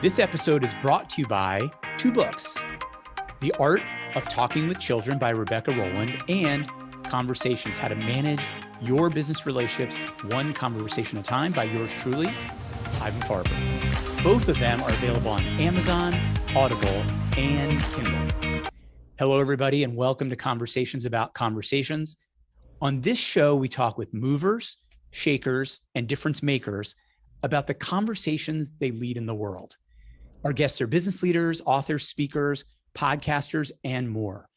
This episode is brought to you by two books, The Art of Talking with Children by Rebecca Rolland and Conversations, How to Manage Your Business Relationships One Conversation at a Time by yours truly, Ivan Farber. Both of them are available on Amazon, Audible, and Kindle. Hello, everybody, and welcome to Conversations About Conversations. On this show, we talk with movers, shakers, and difference makers about the conversations they lead in the world. Our guests are business leaders, authors, speakers, podcasters, and more.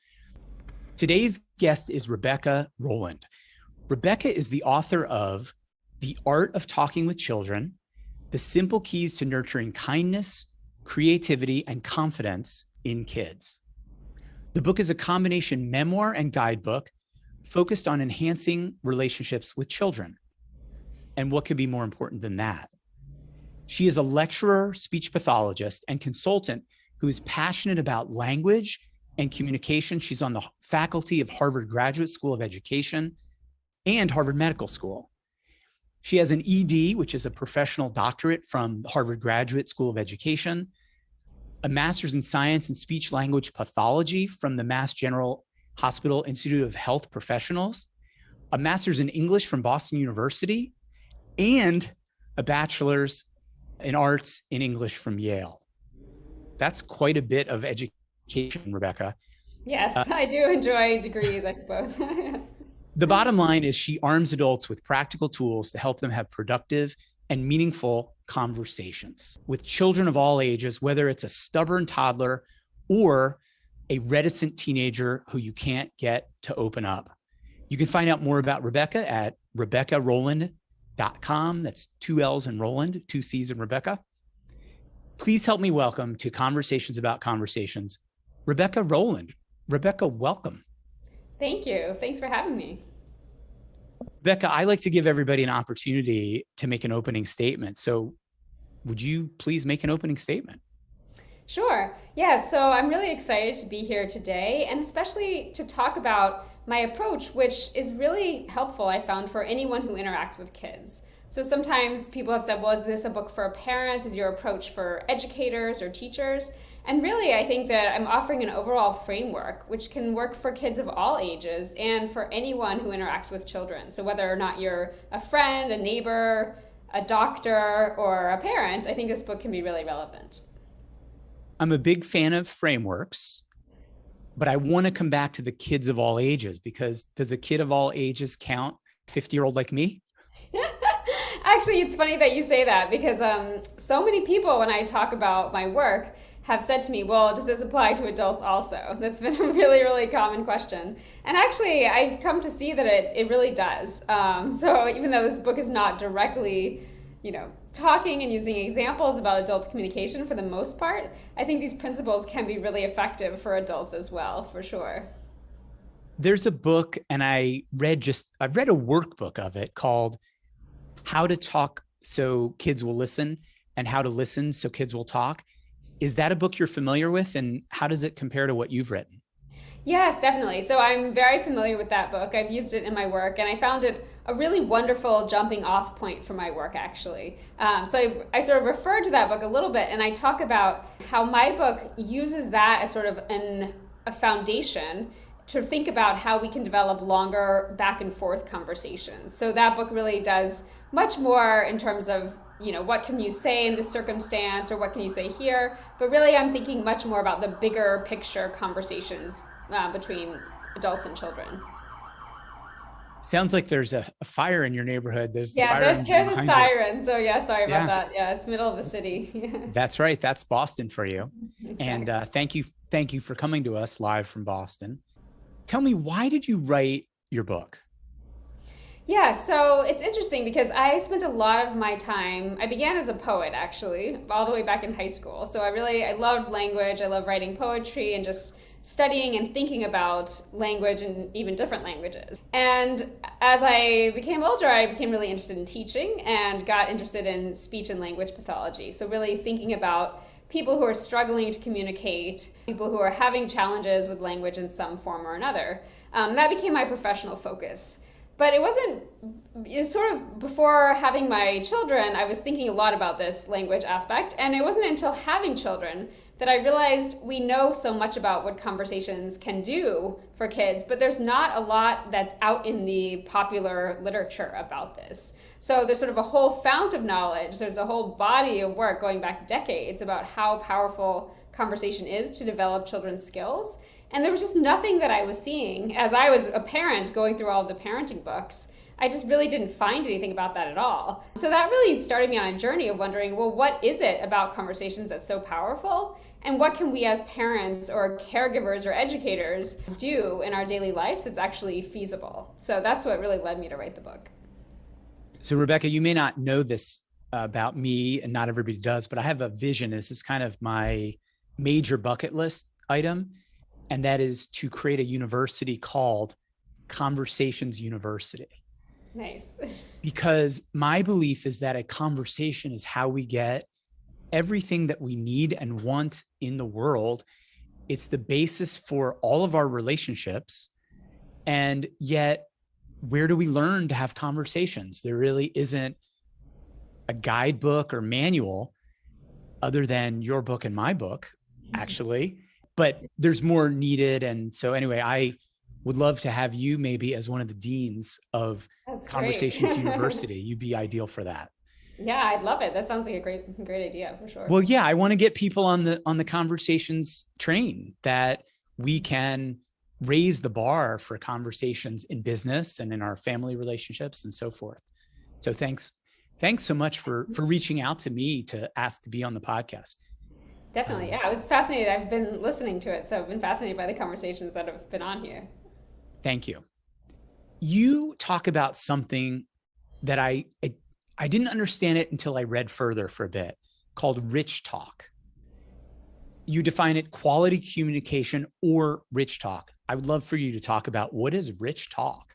Today's guest is Rebecca Rolland. Rebecca is the author of The Art of Talking with Children, The Simple Keys to Nurturing Kindness, Creativity, and Confidence in Kids. The book is a combination memoir and guidebook focused on enhancing relationships with children. And what could be more important than that? She is a lecturer, speech pathologist, and consultant who is passionate about language and communication. She's on the faculty of Harvard Graduate School of Education and Harvard Medical School. She has an ED, which is a professional doctorate from Harvard Graduate School of Education, a master's in science and speech language pathology from the Mass General Hospital Institute of Health Professionals, a master's in English from Boston University, and a bachelor's in arts in English from Yale. That's quite a bit of education, Rebecca. Yes, I do enjoy degrees, I suppose. The bottom line is she arms adults with practical tools to help them have productive and meaningful conversations with children of all ages, whether it's a stubborn toddler or a reticent teenager who you can't get to open up. You can find out more about Rebecca at RebeccaRolland.com. That's two L's in Roland, two C's in Rebecca. Please help me welcome to Conversations About Conversations, Rebecca Rolland. Rebecca, welcome. Thank you. Thanks for having me. Rebecca, I like to give everybody an opportunity to make an opening statement. So would you please make an opening statement? Sure. Yeah, so I'm really excited to be here today, and especially to talk about my approach, which is really helpful, I found, for anyone who interacts with kids. So sometimes people have said, well, is this a book for parents? Is your approach for educators or teachers? And really, I think that I'm offering an overall framework which can work for kids of all ages and for anyone who interacts with children. So whether or not you're a friend, a neighbor, a doctor, or a parent, I think this book can be really relevant. I'm a big fan of frameworks, but I want to come back to the kids of all ages, because does a kid of all ages count? 50-year-old like me? Actually, it's funny that you say that, because so many people, when I talk about my work, have said to me, well, does this apply to adults also? That's been a really, really common question. And actually, I've come to see that it really does. So even though this book is not directly, talking and using examples about adult communication for the most part, I think these principles can be really effective for adults as well, for sure. There's a book, and I've read a workbook of it called How to Talk So Kids Will Listen and How to Listen So Kids Will Talk. Is that a book you're familiar with, and how does it compare to what you've written? Yes, definitely. So I'm very familiar with that book. I've used it in my work, and I found it a really wonderful jumping off point for my work, actually. So I sort of referred to that book a little bit, and I talk about how my book uses that as sort of a foundation to think about how we can develop longer back and forth conversations. So that book really does much more in terms of what can you say in this circumstance, or what can you say here? But really, I'm thinking much more about the bigger picture conversations between adults and children. Sounds like there's a fire in your neighborhood. There's a siren. You. So yeah, sorry about that. Yeah, it's middle of the city. That's right. That's Boston for you. Exactly. And thank you for coming to us live from Boston. Tell me, why did you write your book? Yeah, so it's interesting because I spent a lot of my time, I began as a poet actually, all the way back in high school. So I loved language, I love writing poetry and just studying and thinking about language and even different languages. And as I became older, I became really interested in teaching and got interested in speech and language pathology. So really thinking about people who are struggling to communicate, people who are having challenges with language in some form or another. That became my professional focus. But it wasn't, it was sort of before having my children, I was thinking a lot about this language aspect. And it wasn't until having children that I realized we know so much about what conversations can do for kids, but there's not a lot that's out in the popular literature about this. So there's sort of a whole fount of knowledge. There's a whole body of work going back decades about how powerful conversation is to develop children's skills. And there was just nothing that I was seeing as I was a parent going through all of the parenting books. I just really didn't find anything about that at all. So that really started me on a journey of wondering, well, what is it about conversations that's so powerful? And what can we as parents or caregivers or educators do in our daily lives that's actually feasible? So that's what really led me to write the book. So Rebecca, you may not know this about me, and not everybody does, but I have a vision. This is kind of my major bucket list item. And that is to create a university called Conversations University. Nice. Because my belief is that a conversation is how we get everything that we need and want in the world. It's the basis for all of our relationships. And yet, where do we learn to have conversations? There really isn't a guidebook or manual other than your book and my book, actually. But there's more needed. And so anyway, I would love to have you maybe as one of the deans of That's Conversations great. University. You'd be ideal for that. Yeah, I'd love it. That sounds like a great idea for sure. Well, yeah, I want to get people on the conversations train, that we can raise the bar for conversations in business and in our family relationships and so forth. So thanks so much for reaching out to me to ask to be on the podcast. Definitely. Yeah, I was fascinated. I've been listening to it, so I've been fascinated by the conversations that have been on here. Thank you. You talk about something that I didn't understand it until I read further for a bit, called rich talk. You define it quality communication or rich talk. I would love for you to talk about what is rich talk.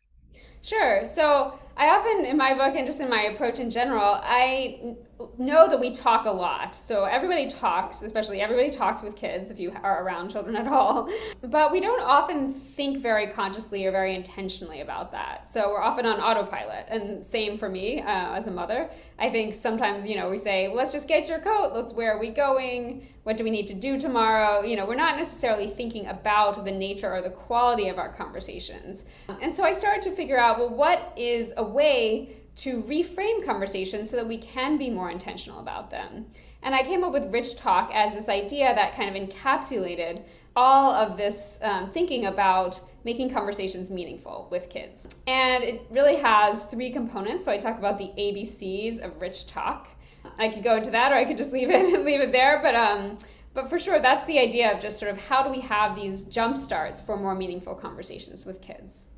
Sure. So I often, in my book and just in my approach in general, I know that we talk a lot. So everybody talks, especially everybody talks with kids if you are around children at all. But we don't often think very consciously or very intentionally about that. So we're often on autopilot. And same for me as a mother. I think sometimes, we say, well, let's just get your coat. Where are we going? What do we need to do tomorrow? We're not necessarily thinking about the nature or the quality of our conversations. And so I started to figure out, well, what is a way to reframe conversations so that we can be more intentional about them? And I came up with rich talk as this idea that kind of encapsulated all of this thinking about making conversations meaningful with kids. And it really has 3 components. So I talk about the ABCs of rich talk. I could go into that, or I could just leave it there. But for sure, that's the idea of just sort of how do we have these jump starts for more meaningful conversations with kids.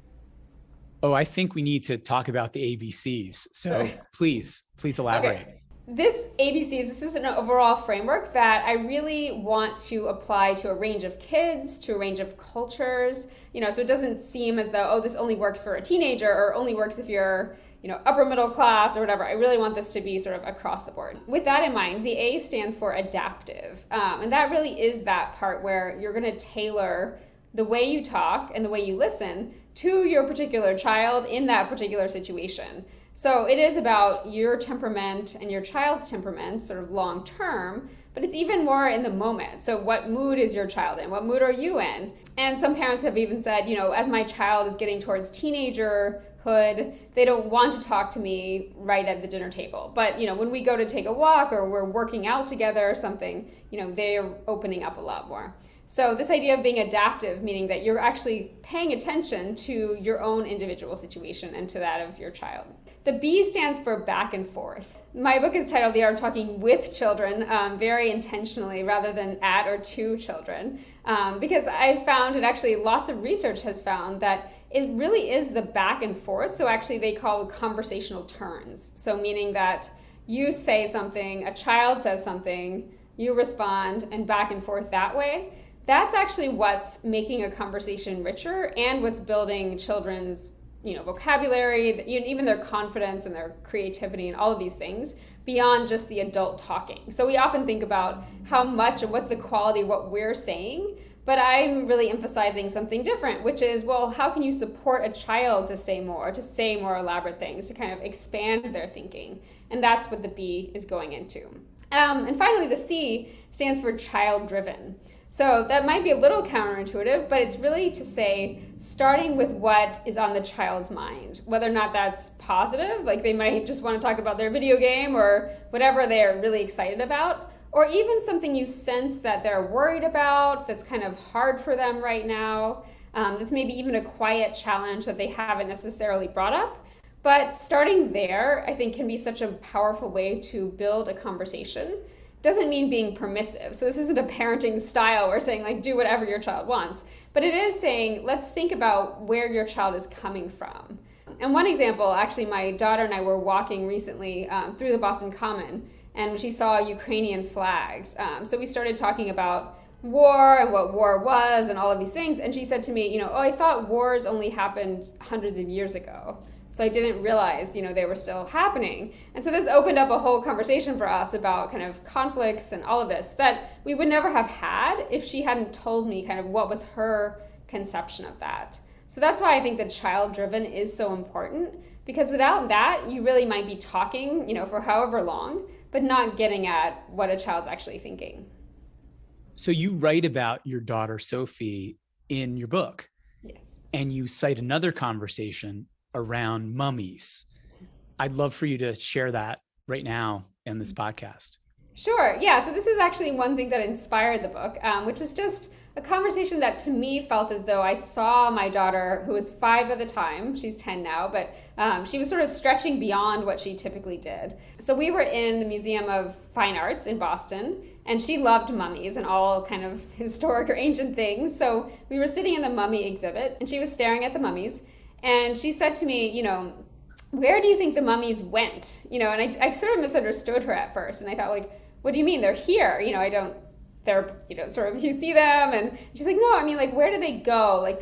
Oh, I think we need to talk about the ABCs. So please elaborate. Okay. This this is an overall framework that I really want to apply to a range of kids, to a range of cultures, so it doesn't seem as though, this only works for a teenager or only works if you're, upper middle class or whatever. I really want this to be sort of across the board. With that in mind, the A stands for adaptive. And that really is that part where you're going to tailor the way you talk and the way you listen to your particular child in that particular situation. So it is about your temperament and your child's temperament sort of long term, but it's even more in the moment. So what mood is your child in? What mood are you in? And some parents have even said, as my child is getting towards teenagerhood, they don't want to talk to me right at the dinner table. But, when we go to take a walk or we're working out together or something, they're opening up a lot more. So this idea of being adaptive, meaning that you're actually paying attention to your own individual situation and to that of your child. The B stands for back and forth. My book is titled The Art of Talking with Children, very intentionally rather than at or to children, because I found, and actually lots of research has found, that it really is the back and forth. So actually they call it conversational turns. So meaning that you say something, a child says something, you respond, and back and forth that way. That's actually what's making a conversation richer and what's building children's vocabulary, even their confidence and their creativity and all of these things beyond just the adult talking. So we often think about how much and what's the quality of what we're saying, But I'm really emphasizing something different, which is, well, how can you support a child to say more elaborate things, to kind of expand their thinking? And that's what the B is going into. And finally, the C stands for child-driven. So that might be a little counterintuitive, but it's really to say, starting with what is on the child's mind, whether or not that's positive, like they might just want to talk about their video game or whatever they're really excited about, or even something you sense that they're worried about, that's kind of hard for them right now. That's maybe even a quiet challenge that they haven't necessarily brought up. But starting there, I think, can be such a powerful way to build a conversation. Doesn't mean being permissive. So this isn't a parenting style where saying like, do whatever your child wants. But it is saying, let's think about where your child is coming from. And one example, actually, my daughter and I were walking recently through the Boston Common, and she saw Ukrainian flags. So we started talking about war and what war was and all of these things. And she said to me, I thought wars only happened hundreds of years ago. So I didn't realize, they were still happening. And so this opened up a whole conversation for us about kind of conflicts and all of this that we would never have had if she hadn't told me kind of what was her conception of that. So that's why I think that child-driven is so important, because without that, you really might be talking, for however long, but not getting at what a child's actually thinking. So you write about your daughter, Sophie, in your book. Yes. And you cite another conversation around mummies. I'd love for you to share that right now in this podcast. Sure. Yeah. So this is actually one thing that inspired the book, which was just a conversation that to me felt as though I saw my daughter, who was 5 at the time, she's 10 now, but she was sort of stretching beyond what she typically did. So we were in the Museum of Fine Arts in Boston, and she loved mummies and all kind of historic or ancient things. So we were sitting in the mummy exhibit, and she was staring at the mummies. And she said to me, where do you think the mummies went? And I sort of misunderstood her at first. And I thought, like, what do you mean? They're here. They're, sort of, you see them. And she's like, no, I mean, like, where do they go? Like,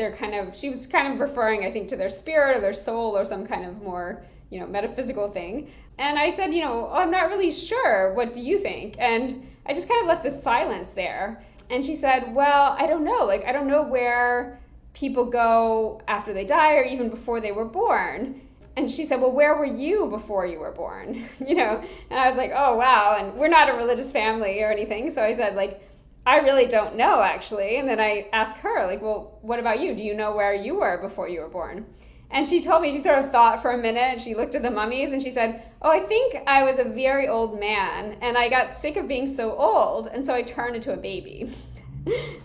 she was kind of referring, I think, to their spirit or their soul or some kind of more, metaphysical thing. And I said, I'm not really sure. What do you think? And I just kind of left the silence there. And she said, well, I don't know. Like, I don't know where people go after they die or even before they were born. And she said, well, where were you before you were born? And I was like, oh, wow. And we're not a religious family or anything. So I said, like, I really don't know, actually. And then I asked her, like, well, what about you? Do you know where you were before you were born? And she told me, she sort of thought for a minute. She looked at the mummies and she said, oh, I think I was a very old man and I got sick of being so old. And so I turned into a baby.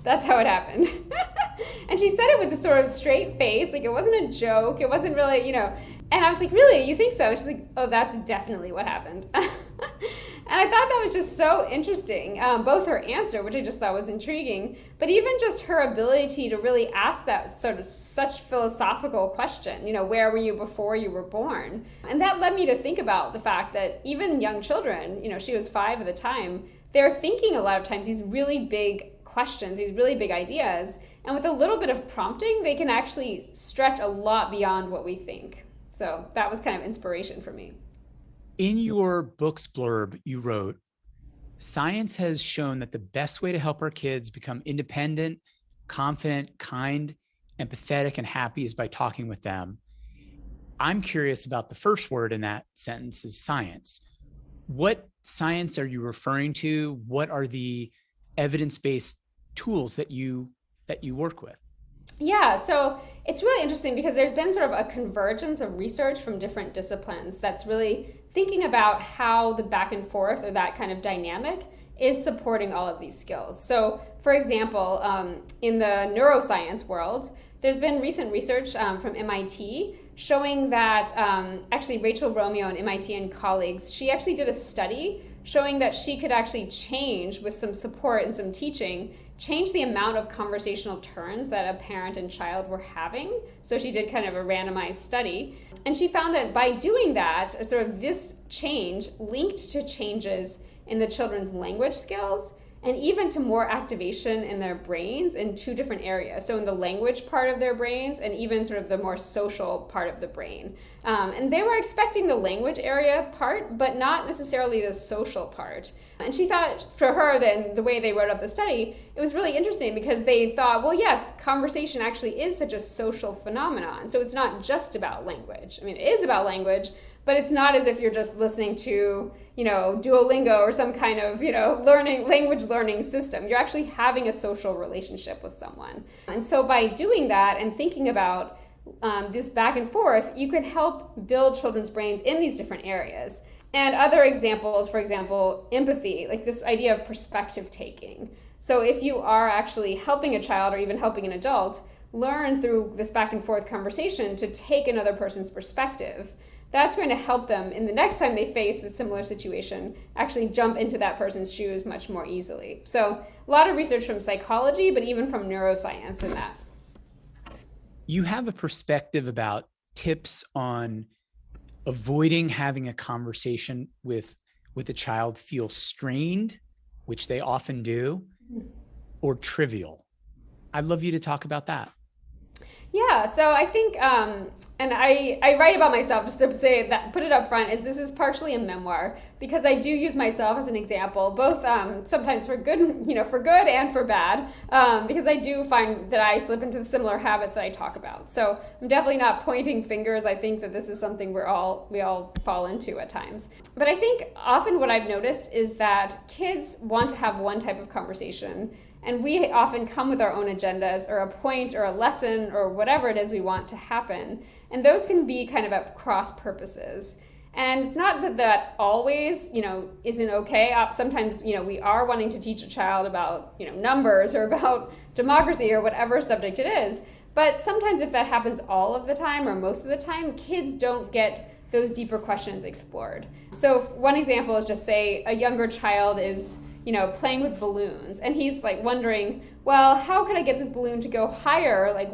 That's how it happened. And she said it with this sort of straight face, like it wasn't a joke, it wasn't really, and I was like, really, you think so? And she's like, oh, that's definitely what happened. And I thought that was just so interesting, both her answer, which I just thought was intriguing, but even just her ability to really ask that sort of such philosophical question, where were you before you were born? And that led me to think about the fact that even young children, she was 5 at the time, they're thinking a lot of times these really big questions, these really big ideas, and with a little bit of prompting, they can actually stretch a lot beyond what we think. So that was kind of inspiration for me. In your book's blurb, you wrote, science has shown that the best way to help our kids become independent, confident, kind, empathetic, and happy is by talking with them. I'm curious about the first word in that sentence is science. What science are you referring to? What are the evidence-based tools that you work with? Yeah, so it's really interesting because there's been sort of a convergence of research from different disciplines that's really thinking about how the back and forth or that kind of dynamic is supporting all of these skills. So for example, in the neuroscience world, there's been recent research from MIT showing that actually Rachel Romeo and MIT and colleagues, she actually did a study showing that she could actually change with some support and some teaching, change the amount of conversational turns that a parent and child were having. So she did kind of a randomized study. And she found that by doing that, sort of this change linked to changes in the children's language skills and even to more activation in their brains in two different areas. So in the language part of their brains and even sort of the more social part of the brain. And they were expecting the language area part, but not necessarily the social part. And she thought for her, then the way they wrote up the study, it was really interesting because they thought, well, yes, conversation actually is such a social phenomenon. So it's not just about language. I mean, it is about language, but it's not as if you're just listening to, Duolingo or some kind of, language learning system. You're actually having a social relationship with someone. And so by doing that and thinking about this back and forth, you can help build children's brains in these different areas. And other examples, for example, empathy, like this idea of perspective taking. So if you are actually helping a child or even helping an adult learn through this back and forth conversation to take another person's perspective, that's going to help them in the next time they face a similar situation actually jump into that person's shoes much more easily. So a lot of research from psychology, but even from neuroscience in that. You have a perspective about tips on avoiding having a conversation with a child feel strained, which they often do, or trivial. I'd love you to talk about that. Yeah, so I think, and I write about myself, just to say that, put it up front, is this is partially a memoir, because I do use myself as an example, both sometimes for good, for good and for bad, because I do find that I slip into similar habits that I talk about. So I'm definitely not pointing fingers. I think that this is something we all fall into at times. But I think often what I've noticed is that kids want to have one type of conversation, and we often come with our own agendas or a point or a lesson or whatever it is we want to happen. And those can be kind of at cross purposes. And it's not that always, isn't okay. Sometimes, we are wanting to teach a child about, numbers or about democracy or whatever subject it is. But sometimes if that happens all of the time or most of the time, kids don't get those deeper questions explored. So one example is just say a younger child is playing with balloons. And he's like wondering, well, how could I get this balloon to go higher? Like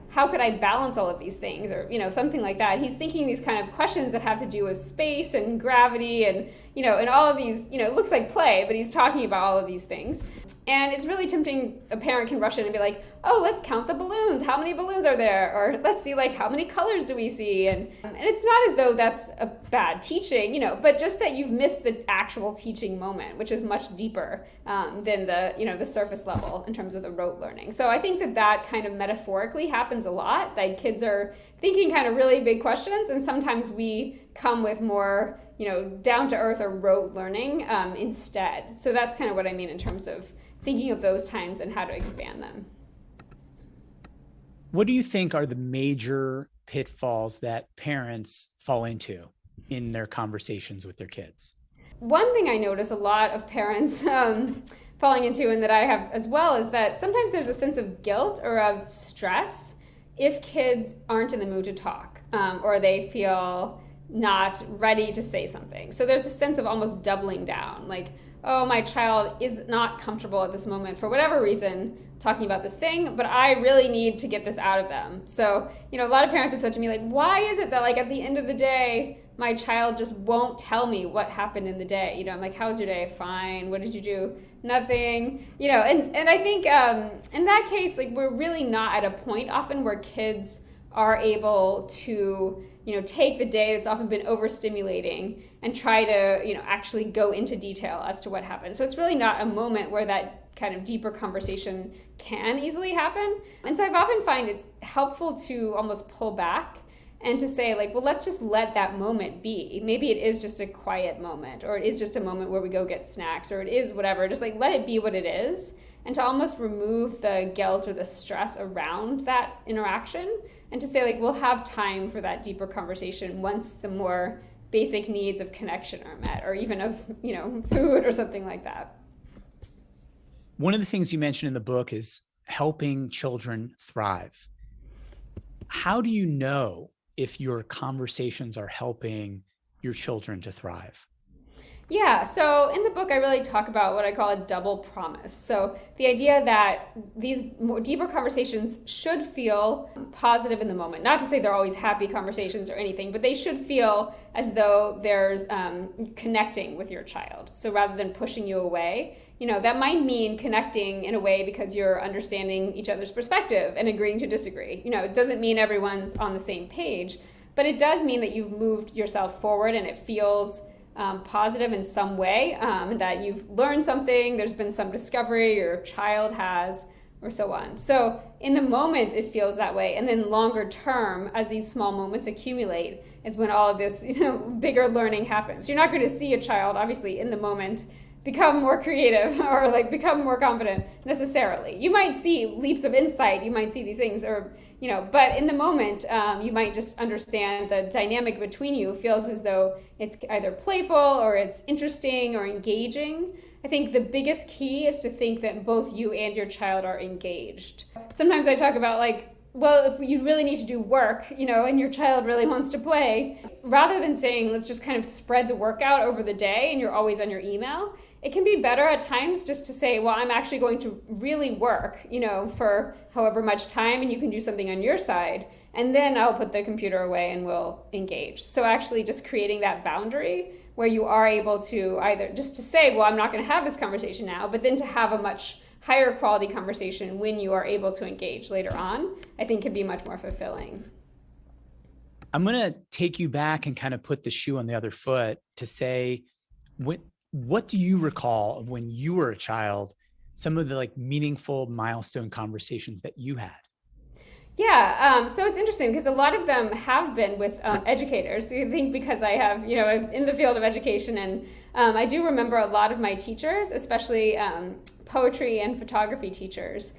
how could I balance all of these things? Or, something like that. He's thinking these kind of questions that have to do with space and gravity and, and all of these, it looks like play, but he's talking about all of these things. And it's really tempting. A parent can rush in and be like, oh, let's count the balloons. How many balloons are there? Or let's see, how many colors do we see? And it's not as though that's a bad teaching, but just that you've missed the actual teaching moment, which is much deeper than the surface level in terms of the rote learning. So I think that kind of metaphorically happens a lot. Like kids are thinking kind of really big questions, and sometimes we come with more, down to earth or rote learning instead. So that's kind of what I mean in terms of thinking of those times and how to expand them. What do you think are the major pitfalls that parents fall into in their conversations with their kids? One thing I notice a lot of parents falling into, and that I have as well, is that sometimes there's a sense of guilt or of stress if kids aren't in the mood to talk, or they feel not ready to say something. So there's a sense of almost doubling down, like, oh, my child is not comfortable at this moment for whatever reason talking about this thing, but I really need to get this out of them. So, a lot of parents have said to me, like, why is it that, at the end of the day, my child just won't tell me what happened in the day? I'm like, how was your day? Fine. What did you do? Nothing. And I think in that case, we're really not at a point often where kids are able to, take the day that's often been overstimulating and try to, actually go into detail as to what happened. So it's really not a moment where that kind of deeper conversation can easily happen. And so I've often find it's helpful to almost pull back and to say, well, let's just let that moment be. Maybe it is just a quiet moment, or it is just a moment where we go get snacks, or it is whatever. Just let it be what it is, and to almost remove the guilt or the stress around that interaction, and to say, we'll have time for that deeper conversation once the more basic needs of connection are met, or even of, food or something like that. One of the things you mentioned in the book is helping children thrive. How do you know if your conversations are helping your children to thrive? Yeah, so in the book, I really talk about what I call a double promise. So the idea that these more deeper conversations should feel positive in the moment. Not to say they're always happy conversations or anything, but they should feel as though there's connecting with your child. So rather than pushing you away, that might mean connecting in a way because you're understanding each other's perspective and agreeing to disagree. It doesn't mean everyone's on the same page, but it does mean that you've moved yourself forward and it feels positive in some way, that you've learned something, there's been some discovery your child has, or so on. So in the moment, it feels that way. And then longer term, as these small moments accumulate, is when all of this bigger learning happens. You're not going to see a child, obviously, in the moment become more creative or become more confident necessarily. You might see leaps of insight, you might see these things, or but in the moment, you might just understand the dynamic between you feels as though it's either playful or it's interesting or engaging. I think the biggest key is to think that both you and your child are engaged. Sometimes I talk about well, if you really need to do work, and your child really wants to play, rather than saying, let's just kind of spread the work out over the day and you're always on your email, it can be better at times just to say, well, I'm actually going to really work, for however much time, and you can do something on your side, and then I'll put the computer away and we'll engage. So actually just creating that boundary where you are able to either just to say, well, I'm not going to have this conversation now, but then to have a much higher quality conversation when you are able to engage later on, I think can be much more fulfilling. I'm going to take you back and kind of put the shoe on the other foot to say, what do you recall of when you were a child, some of the meaningful milestone conversations that you had? Yeah, so it's interesting because a lot of them have been with educators. So I think because I have, I'm in the field of education, and I do remember a lot of my teachers, especially poetry and photography teachers,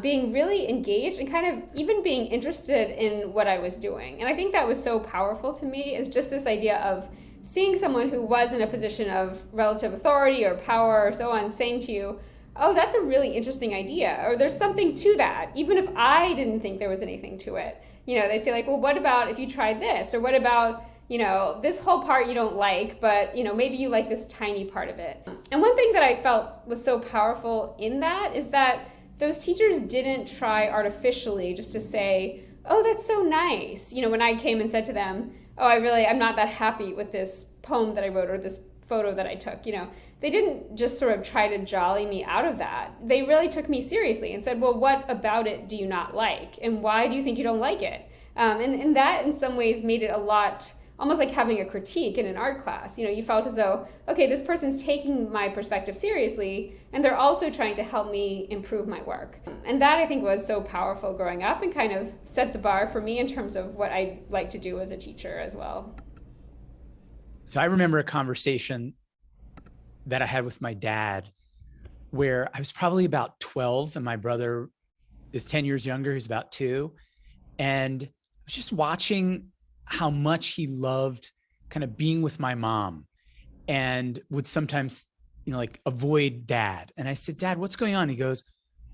being really engaged and kind of even being interested in what I was doing. And I think that was so powerful to me, is just this idea of seeing someone who was in a position of relative authority or power or so on saying to you, oh, that's a really interesting idea, or there's something to that, even if I didn't think there was anything to it. They'd say well, what about if you tried this? Or what about, this whole part you don't like, but, maybe you like this tiny part of it. And one thing that I felt was so powerful in that is that those teachers didn't try artificially just to say, oh, that's so nice. When I came and said to them, oh, I'm not that happy with this poem that I wrote or this photo that I took, they didn't just sort of try to jolly me out of that. They really took me seriously and said, well, what about it do you not like? And why do you think you don't like it? And that in some ways made it a lot, almost like having a critique in an art class. You felt as though, okay, this person's taking my perspective seriously, and they're also trying to help me improve my work. And that I think was so powerful growing up and kind of set the bar for me in terms of what I'd like to do as a teacher as well. So I remember a conversation that I had with my dad where I was probably about 12 and my brother is 10 years younger. He's about 2. And I was just watching how much he loved kind of being with my mom and would sometimes, avoid dad. And I said, Dad, what's going on? He goes,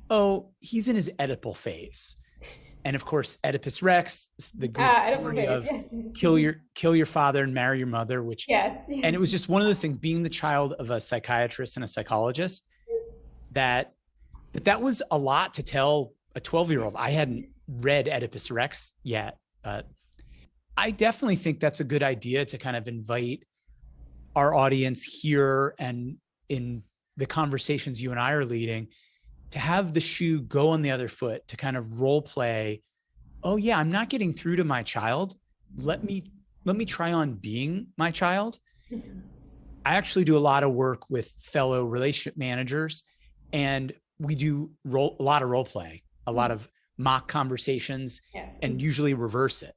oh, he's in his Oedipal phase. And of course, Oedipus Rex, the Greek story of kill your father and marry your mother, which, yes. And it was just one of those things, being the child of a psychiatrist and a psychologist, that was a lot to tell a 12-year-old. I hadn't read Oedipus Rex yet, but I definitely think that's a good idea to kind of invite our audience here and in the conversations you and I are leading, to have the shoe go on the other foot, to kind of role play. Oh yeah, I'm not getting through to my child. Let me try on being my child. I actually do a lot of work with fellow relationship managers, and we do a lot of role play, a lot of mock conversations, and usually reverse it.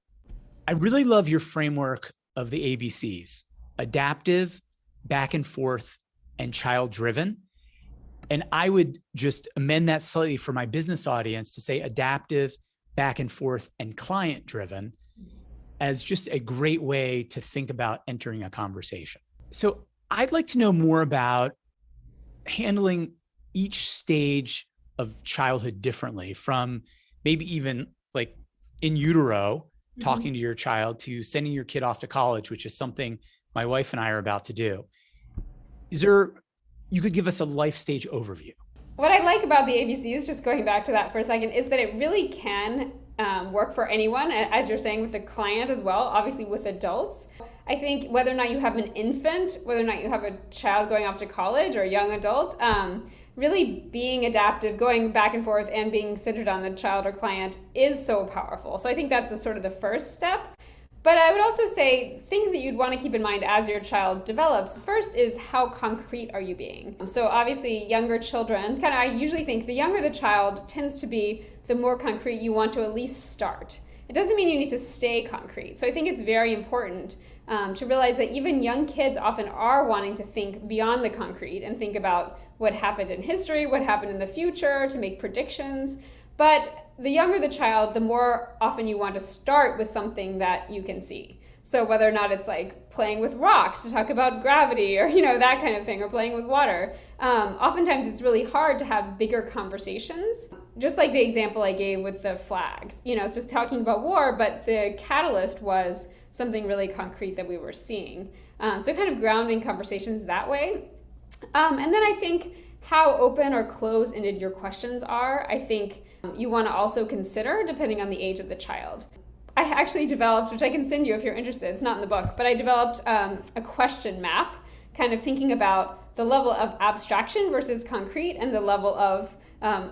I really love your framework of the ABCs: adaptive, back and forth, and child driven. And I would just amend that slightly for my business audience to say adaptive, back and forth, and client driven, as just a great way to think about entering a conversation. So I'd like to know more about handling each stage of childhood differently, from maybe even like in utero, talking to your child, to sending your kid off to college, which is something my wife and I are about to do. You could give us a life stage overview. What I like about the ABCs, just going back to that for a second, is that it really can work for anyone, as you're saying, with the client as well, obviously with adults. I think whether or not you have an infant, whether or not you have a child going off to college or a young adult, really being adaptive, going back and forth and being centered on the child or client is so powerful. So I think that's the sort of the first step. But I would also say things that you'd want to keep in mind as your child develops. First is, how concrete are you being? So obviously younger children, I usually think the younger the child tends to be, the more concrete you want to at least start. It doesn't mean you need to stay concrete. So I think it's very important to realize that even young kids often are wanting to think beyond the concrete and think about what happened in history, what happened in the future, to make predictions. But the younger the child, the more often you want to start with something that you can see. So whether or not it's like playing with rocks to talk about gravity or, that kind of thing, or playing with water, oftentimes it's really hard to have bigger conversations. Just like the example I gave with the flags, so talking about war, but the catalyst was something really concrete that we were seeing. So kind of grounding conversations that way. And then I think how open or close-ended your questions are, I think you want to also consider depending on the age of the child. I actually developed, which I can send you if you're interested, it's not in the book, but I developed a question map, kind of thinking about the level of abstraction versus concrete and the level of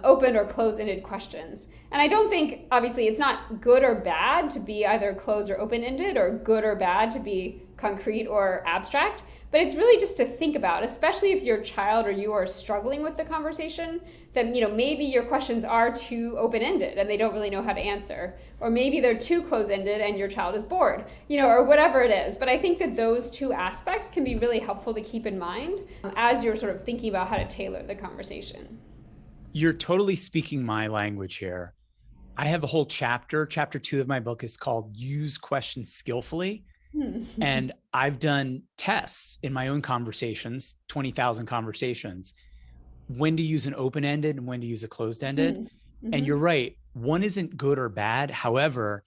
open or close-ended questions. And I don't think, obviously, it's not good or bad to be either closed or open-ended, or good or bad to be concrete or abstract. But it's really just to think about, especially if your child or you are struggling with the conversation, that maybe your questions are too open-ended and they don't really know how to answer. Or maybe they're too close-ended and your child is bored, or whatever it is. But I think that those two aspects can be really helpful to keep in mind as you're sort of thinking about how to tailor the conversation. You're totally speaking my language here. I have a whole chapter 2 of my book is called Use Questions Skillfully. And I've done tests in my own conversations, 20,000 conversations, when to use an open-ended and when to use a closed-ended. Mm-hmm. And you're right, one isn't good or bad. However,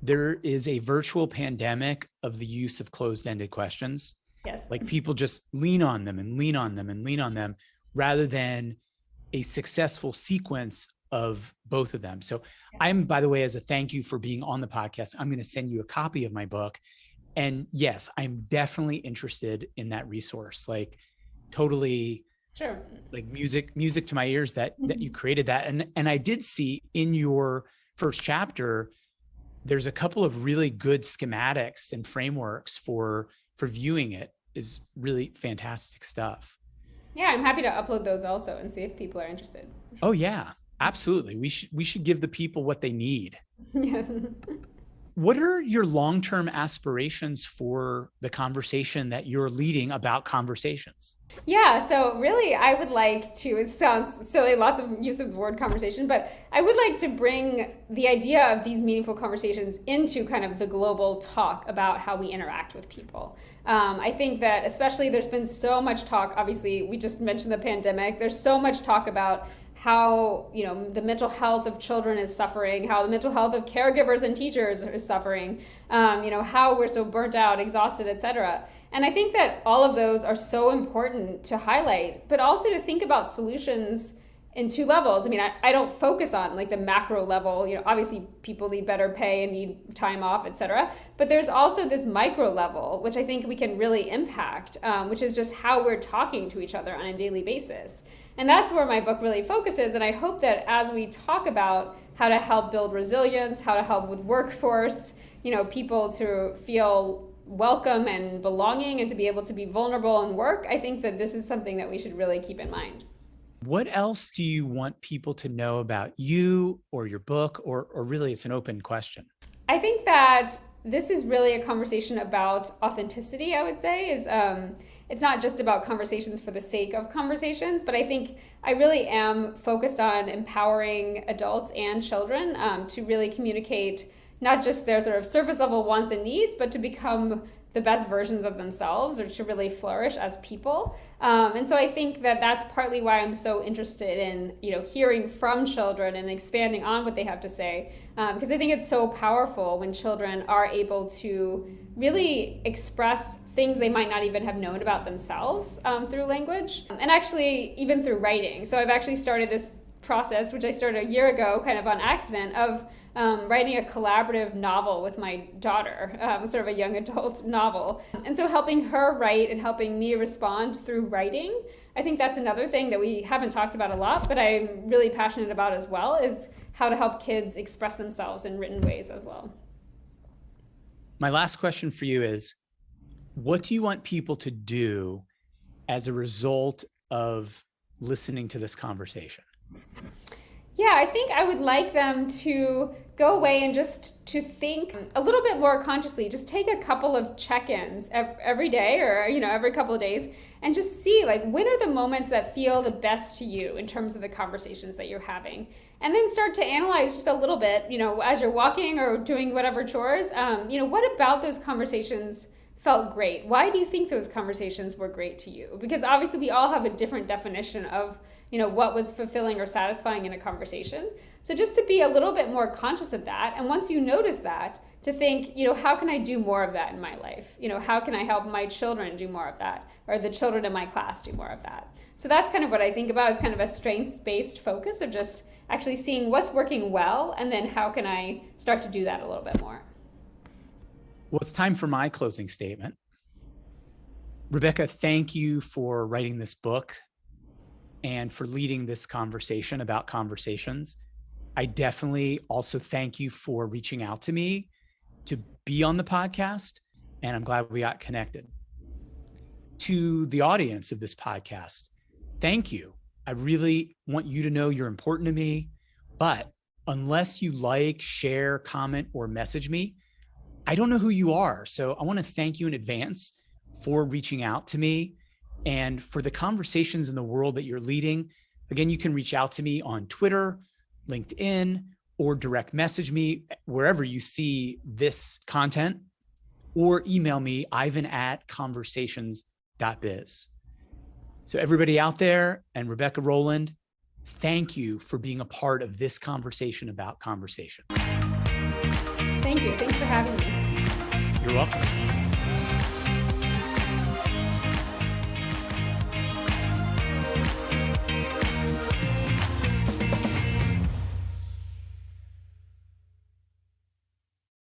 there is a virtual pandemic of the use of closed-ended questions. Yes. Like people just lean on them and lean on them and lean on them rather than a successful sequence of both of them. So I'm, by the way, as a thank you for being on the podcast, I'm going to send you a copy of my book. And yes, I'm definitely interested in that resource. Like totally, sure, like music to my ears that you created that. And I did see in your first chapter, there's a couple of really good schematics and frameworks for viewing it. Is really fantastic stuff. Yeah, I'm happy to upload those also and see if people are interested. Oh yeah, absolutely. We should give the people what they need. Yes. What are your long-term aspirations for the conversation that you're leading about conversations? Yeah, so really I would like to, it sounds silly, lots of use of the word conversation, but I would like to bring the idea of these meaningful conversations into kind of the global talk about how we interact with people. I think that especially there's been so much talk, obviously we just mentioned the pandemic, there's so much talk about how the mental health of children is suffering, how the mental health of caregivers and teachers is suffering, how we're so burnt out, exhausted, etc. And I think that all of those are so important to highlight, but also to think about solutions in two levels. I mean, I don't focus on like the macro level, obviously people need better pay and need time off, etc. But there's also this micro level, which I think we can really impact, which is just how we're talking to each other on a daily basis. And that's where my book really focuses. And I hope that as we talk about how to help build resilience, how to help with workforce, people to feel welcome and belonging and to be able to be vulnerable in work, I think that this is something that we should really keep in mind. What else do you want people to know about you or your book, or really it's an open question? I think that this is really a conversation about authenticity, I would say, it's not just about conversations for the sake of conversations, but I think I really am focused on empowering adults and children to really communicate not just their sort of surface level wants and needs, but to become the best versions of themselves or to really flourish as people. And so I think that that's partly why I'm so interested in, hearing from children and expanding on what they have to say. Because I think it's so powerful when children are able to really express things they might not even have known about themselves through language, and actually even through writing. So I've actually started this process, which I started a year ago kind of on accident, of writing a collaborative novel with my daughter, sort of a young adult novel. And so helping her write and helping me respond through writing, I think that's another thing that we haven't talked about a lot, but I'm really passionate about as well, is how to help kids express themselves in written ways as well. My last question for you is, what do you want people to do as a result of listening to this conversation? Yeah, I think I would like them to go away and just to think a little bit more consciously. Just take a couple of check-ins every day, or every couple of days, and just see, like, when are the moments that feel the best to you in terms of the conversations that you're having, and then start to analyze just a little bit, as you're walking or doing whatever chores. What about those conversations felt great? Why do you think those conversations were great to you? Because obviously we all have a different definition of what was fulfilling or satisfying in a conversation. So just to be a little bit more conscious of that. And once you notice that, to think, how can I do more of that in my life? How can I help my children do more of that? Or the children in my class do more of that? So that's kind of what I think about, is kind of a strengths-based focus of just actually seeing what's working well, and then how can I start to do that a little bit more. Well, it's time for my closing statement. Rebecca, thank you for writing this book and for leading this conversation about conversations. I definitely also thank you for reaching out to me to be on the podcast, and I'm glad we got connected. To the audience of this podcast, thank you. I really want you to know you're important to me, but unless you like, share, comment, or message me, I don't know who you are. So I want to thank you in advance for reaching out to me and for the conversations in the world that you're leading. Again, you can reach out to me on Twitter, LinkedIn, or direct message me wherever you see this content, or email me, ivan@conversations.biz. So everybody out there, and Rebecca Rolland, thank you for being a part of this conversation about conversations. Thank you. Thanks for having me. You're welcome.